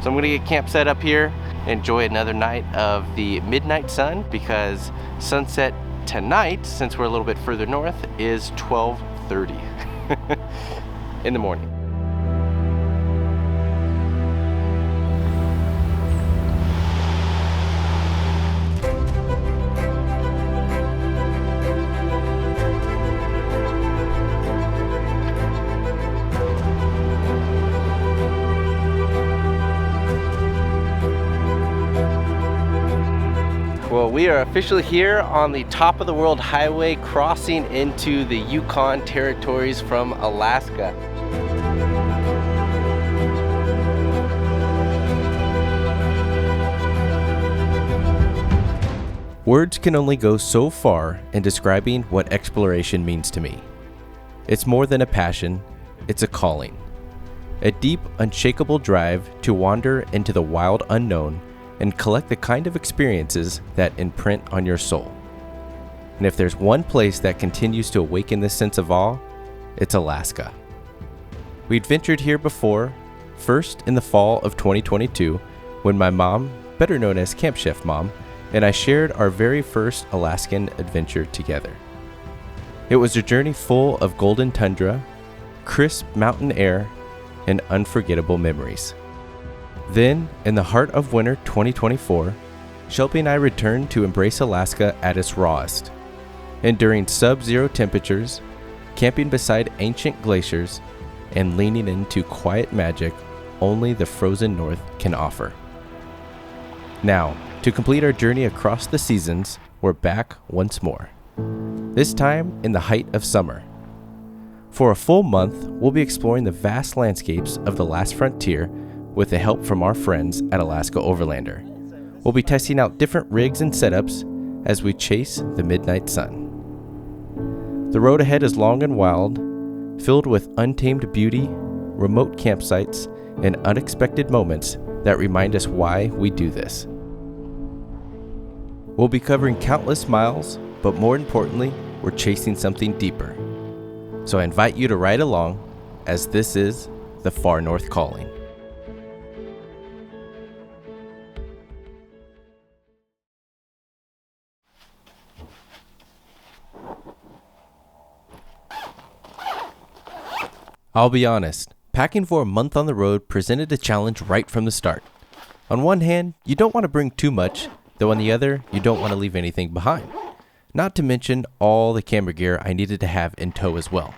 So I'm gonna get camp set up here, enjoy another night of the midnight sun, because sunset tonight, since we're a little bit further north, is 12:30 in the morning. Well, we are officially here on the top of the world highway, crossing into the Yukon territories from Alaska. Words can only go so far in describing what exploration means to me. It's more than a passion, it's a calling. A deep, unshakable drive to wander into the wild unknown and collect the kind of experiences that imprint on your soul. And if there's one place that continues to awaken this sense of awe, it's Alaska. We'd ventured here before, first in the fall of 2022, when my mom, better known as Camp Chef Mom, and I shared our very first Alaskan adventure together. It was a journey full of golden tundra, crisp mountain air, and unforgettable memories. Then, in the heart of winter 2024, Shelby and I returned to embrace Alaska at its rawest, enduring sub-zero temperatures, camping beside ancient glaciers, and leaning into quiet magic only the frozen north can offer. Now, to complete our journey across the seasons, we're back once more, this time in the height of summer. For a full month, we'll be exploring the vast landscapes of the last frontier with the help from our friends at Alaska Overlander. We'll be testing out different rigs and setups as we chase the midnight sun. The road ahead is long and wild, filled with untamed beauty, remote campsites, and unexpected moments that remind us why we do this. We'll be covering countless miles, but more importantly, we're chasing something deeper. So I invite you to ride along, as this is the Far North Calling. I'll be honest, packing for a month on the road presented a challenge right from the start. On one hand, you don't want to bring too much, though on the other, you don't want to leave anything behind. Not to mention all the camera gear I needed to have in tow as well.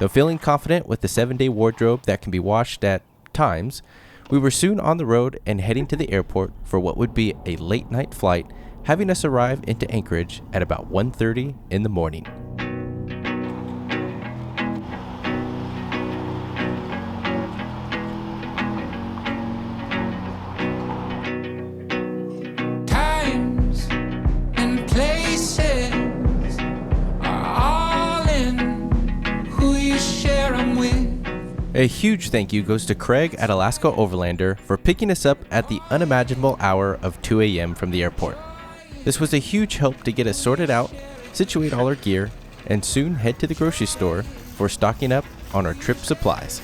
Though feeling confident with the 7-day wardrobe that can be washed at times, we were soon on the road and heading to the airport for what would be a late night flight, having us arrive into Anchorage at about 1:30 in the morning. A huge thank you goes to Craig at Alaska Overlander for picking us up at the unimaginable hour of 2 a.m. from the airport. This was a huge help to get us sorted out, situate all our gear, and soon head to the grocery store for stocking up on our trip supplies.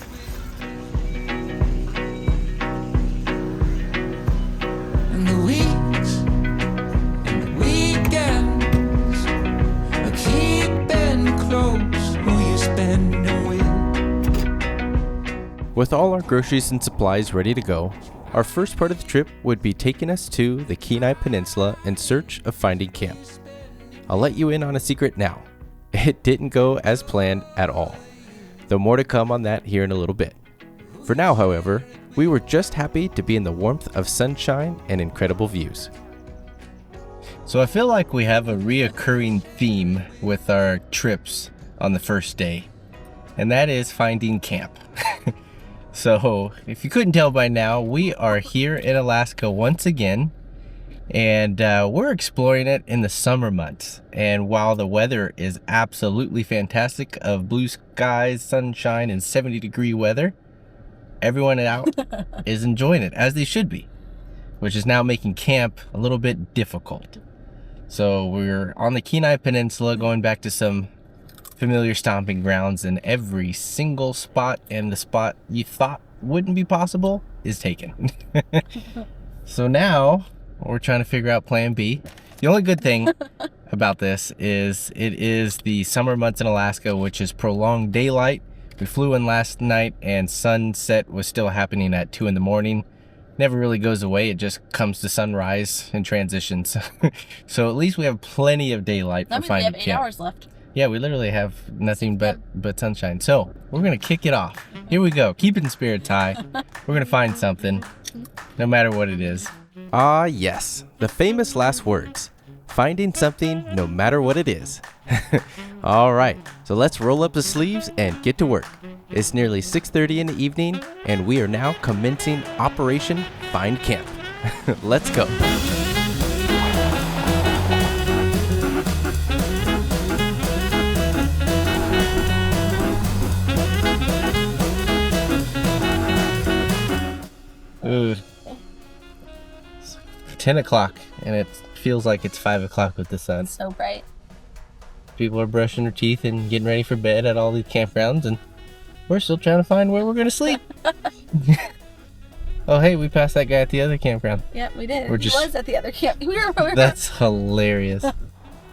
With all our groceries and supplies ready to go, our first part of the trip would be taking us to the Kenai Peninsula in search of finding camp. I'll let you in on a secret now. It didn't go as planned at all, though more to come on that here in a little bit. For now, however, we were just happy to be in the warmth of sunshine and incredible views. So I feel like we have a reoccurring theme with our trips on the first day, and that is finding camp. So, if you couldn't tell by now, we are here in Alaska once again, and we're exploring it in the summer months. And while the weather is absolutely fantastic of blue skies, sunshine, and 70-degree weather, everyone out is enjoying it, as they should be, which is now making camp a little bit difficult. So we're on the Kenai Peninsula, going back to some familiar stomping grounds, and every single spot and the spot you thought wouldn't be possible is taken. So now we're trying to figure out plan B. The only good thing about this is it is the summer months in Alaska, which is prolonged daylight. We flew in last night and sunset was still happening at 2 in the morning. Never really goes away. It just comes to sunrise and transitions. So at least we have plenty of daylight for finding camp. We have 8 hours left. Yeah, we literally have nothing but sunshine. So we're gonna kick it off. Here we go. Keeping spirits high. We're gonna find something, no matter what it is. Ah, yes, the famous last words. Finding something no matter what it is. All right, so let's roll up the sleeves and get to work. It's nearly 6:30 in the evening, and we are now commencing Operation Find Camp. Let's go. Ooh. It's 10 o'clock, and it feels like it's 5 o'clock with the sun. It's so bright. People are brushing their teeth and getting ready for bed at all these campgrounds, and we're still trying to find where we're going to sleep. Oh, hey, we passed that guy at the other campground. Yep, we did. He was at the other camp. We were That's hilarious.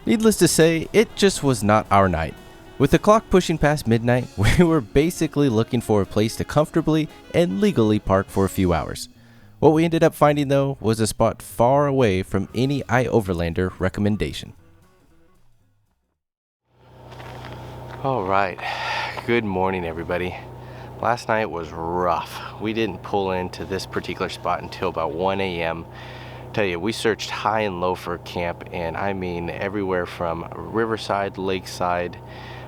Needless to say, it just was not our night. With the clock pushing past midnight, we were basically looking for a place to comfortably and legally park for a few hours. What we ended up finding, though, was a spot far away from any iOverlander recommendation. All right, good morning, everybody. Last night was rough. We didn't pull into this particular spot until about 1 a.m. Tell you, we searched high and low for a camp, and I mean everywhere from riverside, lakeside,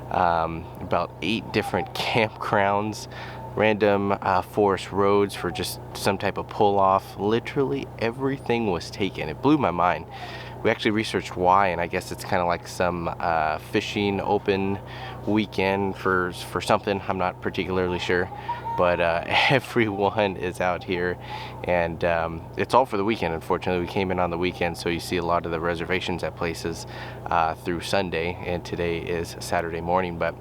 about 8 different campgrounds, random forest roads for just some type of pull-off. Literally everything was taken. It blew my mind. We actually researched why, and I guess it's kind of like some fishing open weekend for something. I'm not particularly sure, but everyone is out here, and it's all for the weekend. Unfortunately, we came in on the weekend, so you see a lot of the reservations at places through Sunday, and today is Saturday morning. But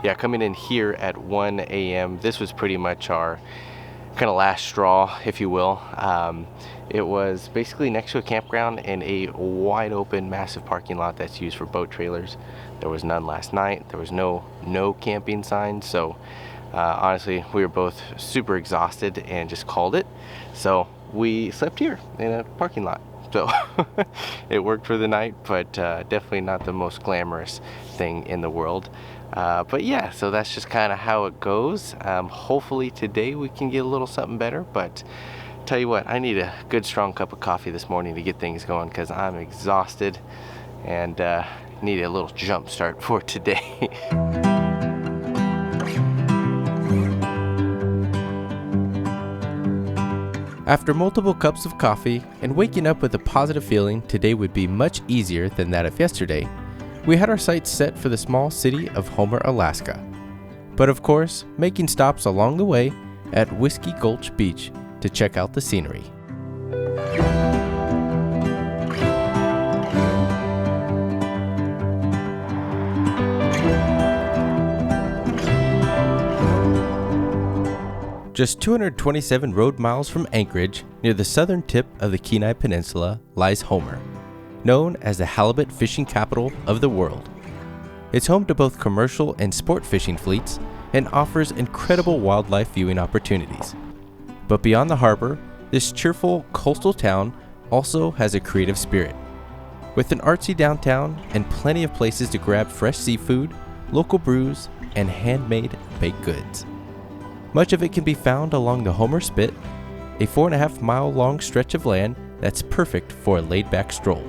yeah, coming in here at 1 a.m., this was pretty much our kind of last straw, if you will. It was basically next to a campground in a wide open, massive parking lot that's used for boat trailers. There was none last night. There was no camping signs. So honestly, we were both super exhausted and just called it. So we slept here in a parking lot. So it worked for the night, but definitely not the most glamorous thing in the world. But yeah, so that's just kind of how it goes. Hopefully today we can get a little something better, but tell you what, I need a good strong cup of coffee this morning to get things going because I'm exhausted and need a little jump start for today. After multiple cups of coffee and waking up with a positive feeling today would be much easier than that of yesterday, we had our sights set for the small city of Homer, Alaska. But of course, making stops along the way at Whiskey Gulch Beach to check out the scenery. Just 227 road miles from Anchorage, near the southern tip of the Kenai Peninsula, lies Homer, known as the halibut fishing capital of the world. It's home to both commercial and sport fishing fleets and offers incredible wildlife viewing opportunities. But beyond the harbor, this cheerful coastal town also has a creative spirit. With an artsy downtown and plenty of places to grab fresh seafood, local brews, and handmade baked goods. Much of it can be found along the Homer Spit, a 4.5 mile long stretch of land that's perfect for a laid-back stroll.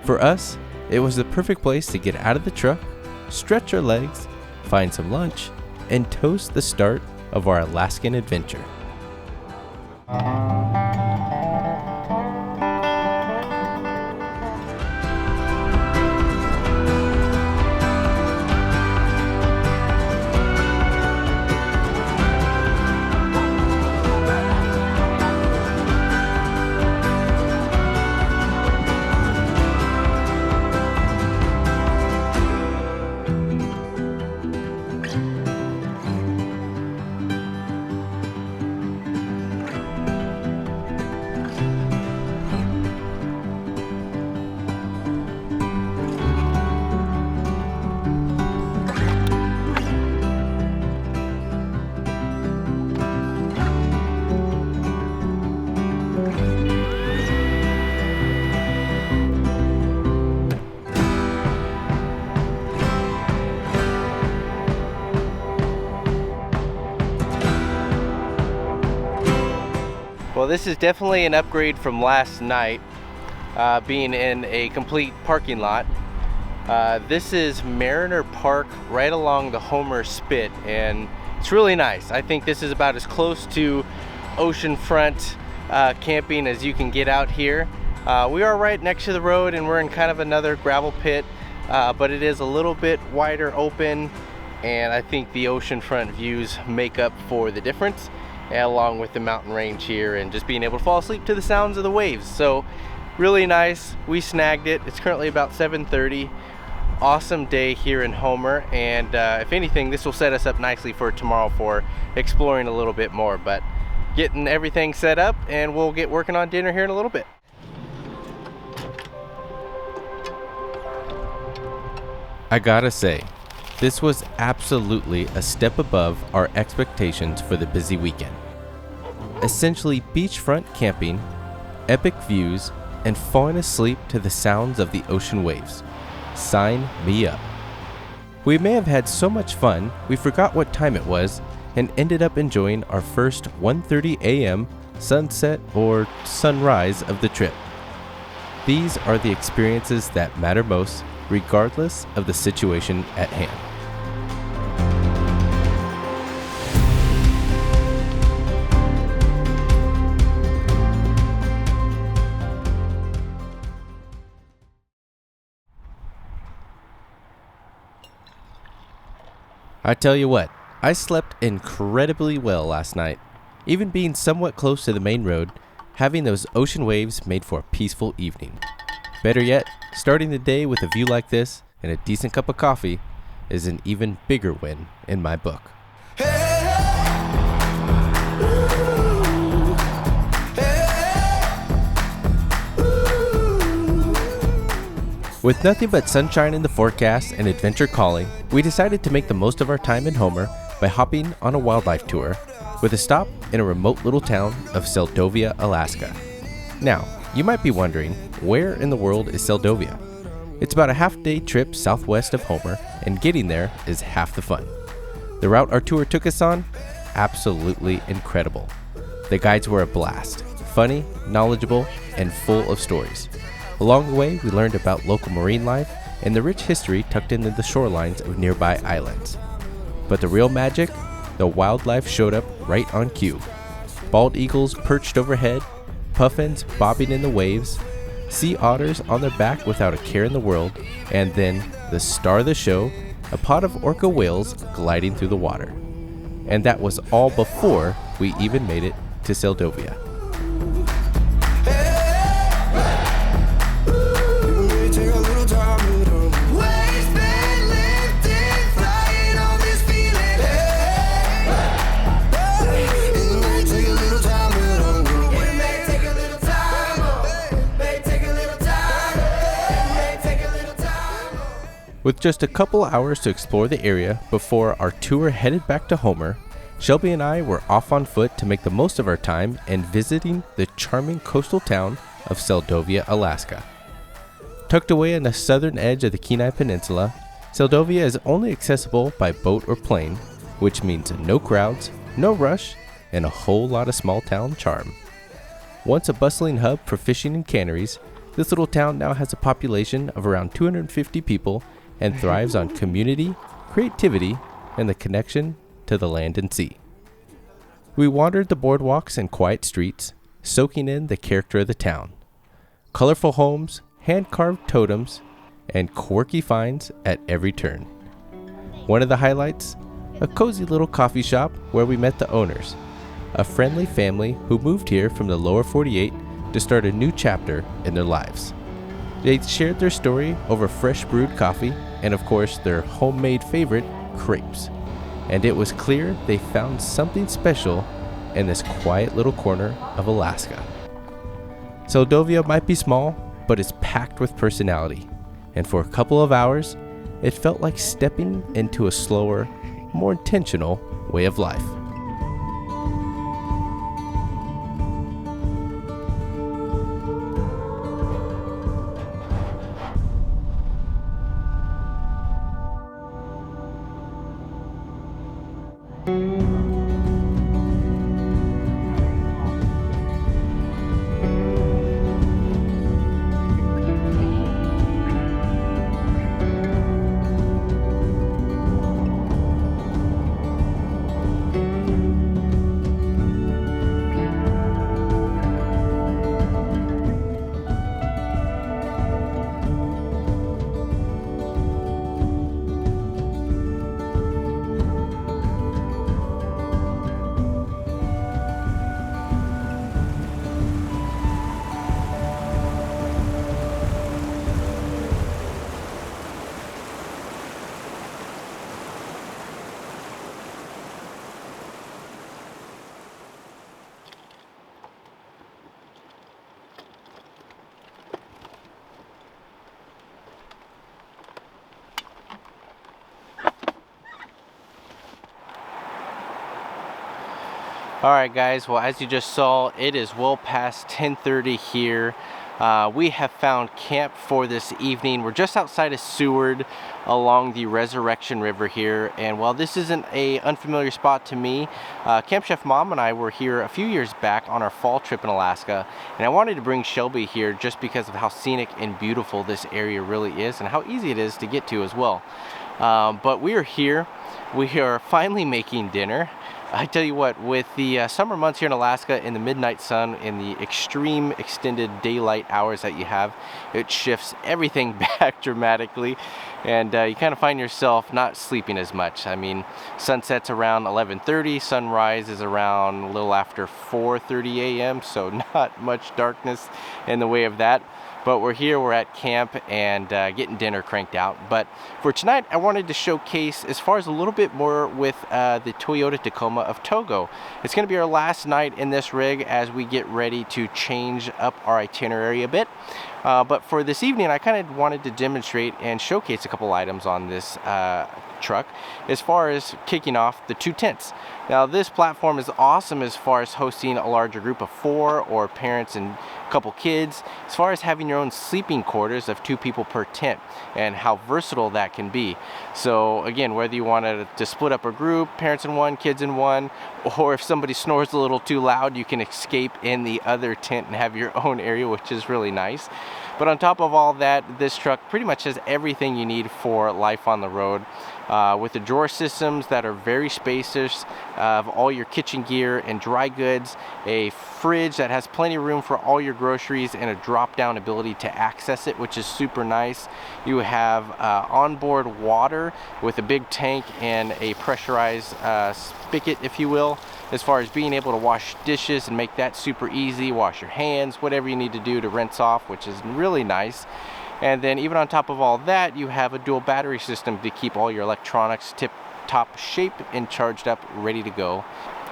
For us, it was the perfect place to get out of the truck, stretch our legs, find some lunch, and toast the start of our Alaskan adventure. Well, this is definitely an upgrade from last night, being in a complete parking lot. This is Mariner Park right along the Homer Spit, and it's really nice. I think this is about as close to oceanfront camping as you can get out here. We are right next to the road, and we're in kind of another gravel pit, but it is a little bit wider open, and I think the oceanfront views make up for the difference, along with the mountain range here and just being able to fall asleep to the sounds of the waves. So really nice. We snagged it. It's currently about 7:30. Awesome day here in Homer, and if anything, this will set us up nicely for tomorrow for exploring a little bit more. But getting everything set up, and we'll get working on dinner here in a little bit. I gotta say, this was absolutely a step above our expectations for the busy weekend. Essentially beachfront camping, epic views, and falling asleep to the sounds of the ocean waves. Sign me up. We may have had so much fun we forgot what time it was and ended up enjoying our first 1:30 a.m. sunset or sunrise of the trip. These are the experiences that matter most, regardless of the situation at hand. I tell you what, I slept incredibly well last night. Even being somewhat close to the main road, having those ocean waves made for a peaceful evening. Better yet, starting the day with a view like this and a decent cup of coffee is an even bigger win in my book. With nothing but sunshine in the forecast and adventure calling, we decided to make the most of our time in Homer by hopping on a wildlife tour with a stop in a remote little town of Seldovia, Alaska. Now, you might be wondering, where in the world is Seldovia? It's about a half-day trip southwest of Homer, and getting there is half the fun. The route our tour took us on? Absolutely incredible. The guides were a blast, funny, knowledgeable, and full of stories. Along the way, we learned about local marine life and the rich history tucked into the shorelines of nearby islands. But the real magic? The wildlife showed up right on cue. Bald eagles perched overhead, puffins bobbing in the waves, sea otters on their back without a care in the world, and then, the star of the show, a pod of orca whales gliding through the water. And that was all before we even made it to Seldovia. With just a couple hours to explore the area before our tour headed back to Homer, Shelby and I were off on foot to make the most of our time and visiting the charming coastal town of Seldovia, Alaska. Tucked away on the southern edge of the Kenai Peninsula, Seldovia is only accessible by boat or plane, which means no crowds, no rush, and a whole lot of small town charm. Once a bustling hub for fishing and canneries, this little town now has a population of around 250 people and thrives on community, creativity, and the connection to the land and sea. We wandered the boardwalks and quiet streets, soaking in the character of the town. Colorful homes, hand-carved totems, and quirky finds at every turn. One of the highlights? A cozy little coffee shop where we met the owners, a friendly family who moved here from the lower 48 to start a new chapter in their lives. They shared their story over fresh brewed coffee and, of course, their homemade favorite, crepes. And it was clear they found something special in this quiet little corner of Alaska. Seldovia might be small, but it's packed with personality. And for a couple of hours, it felt like stepping into a slower, more intentional way of life. Alright guys, well as you just saw, it is well past 10:30 here. We have found camp for this evening. We're just outside of Seward along the Resurrection River here, and while this isn't an unfamiliar spot to me, Camp Chef Mom and I were here a few years back on our fall trip in Alaska, and I wanted to bring Shelby here just because of how scenic and beautiful this area really is and how easy it is to get to as well. But we are here. We are finally making dinner. I tell you what, with the summer months here in Alaska, in the midnight sun, in the extreme extended daylight hours that you have, it shifts everything back dramatically, and you kind of find yourself not sleeping as much. I mean, sunset's around 11:30, sunrise is around a little after 4:30 a.m., so not much darkness in the way of that. But we're here, we're at camp, and getting dinner cranked out. But for tonight, I wanted to showcase as far as a little bit more with the Toyota Tacoma of Togo. It's gonna be our last night in this rig as we get ready to change up our itinerary a bit. But for this evening, I kind of wanted to demonstrate and showcase a couple items on this truck as far as kicking off the 2 tents. Now this platform is awesome as far as hosting a larger group of 4 or parents and a couple kids, as far as having your own sleeping quarters of 2 people per tent and how versatile that can be. So again, whether you wanted to split up a group, parents in one, kids in one, or if somebody snores a little too loud, you can escape in the other tent and have your own area, which is really nice. But on top of all that, this truck pretty much has everything you need for life on the road. With the drawer systems that are very spacious, of all your kitchen gear and dry goods, a fridge that has plenty of room for all your groceries and a drop-down ability to access it, which is super nice. You have onboard water with a big tank and a pressurized spigot, if you will, as far as being able to wash dishes and make that super easy, wash your hands, whatever you need to do to rinse off, which is really nice. And then even on top of all that, you have a dual battery system to keep all your electronics tip-top shape and charged up, ready to go.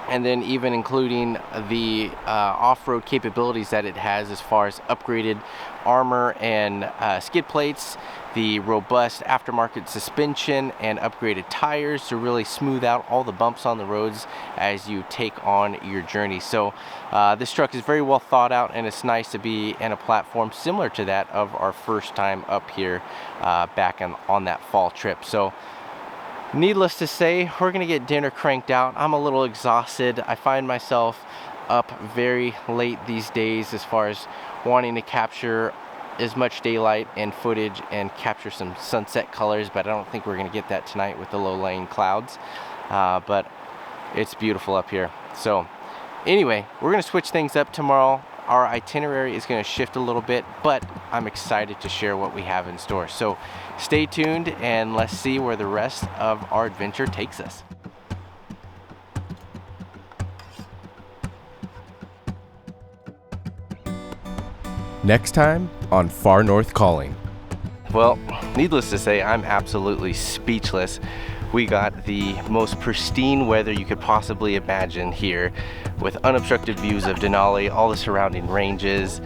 And then even including the off-road capabilities that it has as far as upgraded armor and skid plates, the robust aftermarket suspension, and upgraded tires to really smooth out all the bumps on the roads as you take on your journey. So this truck is very well thought out, and it's nice to be in a platform similar to that of our first time up here back on that fall trip. So needless to say, we're gonna get dinner cranked out. I'm a little exhausted. I find myself up very late these days as far as wanting to capture as much daylight and footage and capture some sunset colors, but I don't think we're gonna get that tonight with the low-lying clouds. But it's beautiful up here. So anyway, we're gonna switch things up tomorrow. Our itinerary is gonna shift a little bit, but I'm excited to share what we have in store. So stay tuned and let's see where the rest of our adventure takes us. Next time on Far North Calling. Well, needless to say, I'm absolutely speechless. We got the most pristine weather you could possibly imagine here, with unobstructed views of Denali, all the surrounding ranges,